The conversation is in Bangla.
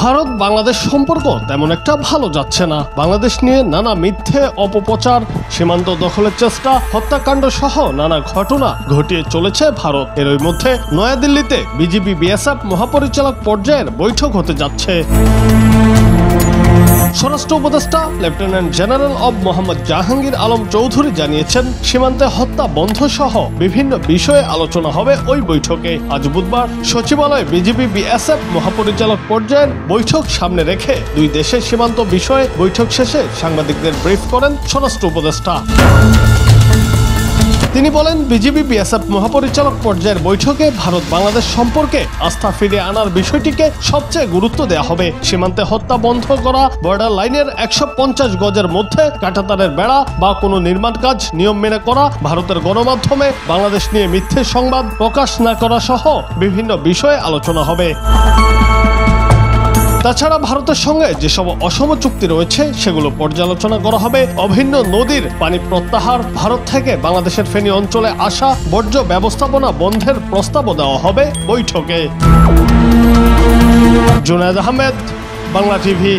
ভারত বাংলাদেশ সম্পর্ক তেমন একটা ভালো যাচ্ছে না। বাংলাদেশ নিয়ে নানা মিথ্যে অপপ্রচার, সীমান্ত দখলের চেষ্টা, হত্যাকাণ্ড সহ নানা ঘটনা ঘটিয়ে চলেছে ভারত। এরই মধ্যে নয়াদিল্লিতে বিজিবি বিএসএফ মহাপরিচালক পর্যায়ের বৈঠক হতে যাচ্ছে। স্বরাষ্ট্র উপদেষ্টা lieutenant general of Mohammad Jahangir Alam Chowdhury জানিয়েছেন, সীমান্তে হত্যা বন্ধ সহ বিভিন্ন বিষয়ে আলোচনা হবে ওই বৈঠকে। আজ বুধবার সচিবালয়ে বিজিবি বিএসএফ মহাপরিচালক পর্যায়ের বৈঠক সামনে রেখে দুই দেশের সীমান্ত বিষয়ে বৈঠক শেষে সাংবাদিকদের ব্রিফ করেন স্বরাষ্ট্র উপদেষ্টা। তিনি বলেন, বিজিবি বিএসএফ মহাপরিচালক পর্যায়ের বৈঠকে ভারত বাংলাদেশ সম্পর্কে আস্থা ফিরিয়ে আনার বিষয়টিকে সবচেয়ে গুরুত্ব দেওয়া হবে। সীমান্তে হত্যা বন্ধ করা, বর্ডার লাইনের 150 গজের মধ্যে কাঁটাতারের বেড়া বা কোনো নির্মাণ কাজ নিয়ম মেনে করা, ভারতের গণমাধ্যমে বাংলাদেশ নিয়ে মিথ্যে সংবাদ প্রকাশ না করা সহ বিভিন্ন বিষয়ে আলোচনা হবে। তাছাড়া ভারতের সঙ্গে যেসব অসম চুক্তি রয়েছে সেগুলো পর্যালোচনা করা হবে। অভিন্ন নদীর পানি প্রত্যাহার, ভারত থেকে বাংলাদেশের ফেনী অঞ্চলে আসা বর্জ্য ব্যবস্থাপনা বন্ধের প্রস্তাবও দেওয়া হবে বৈঠকে। জুনায়েদ আহমেদ, বাংলা টিভি।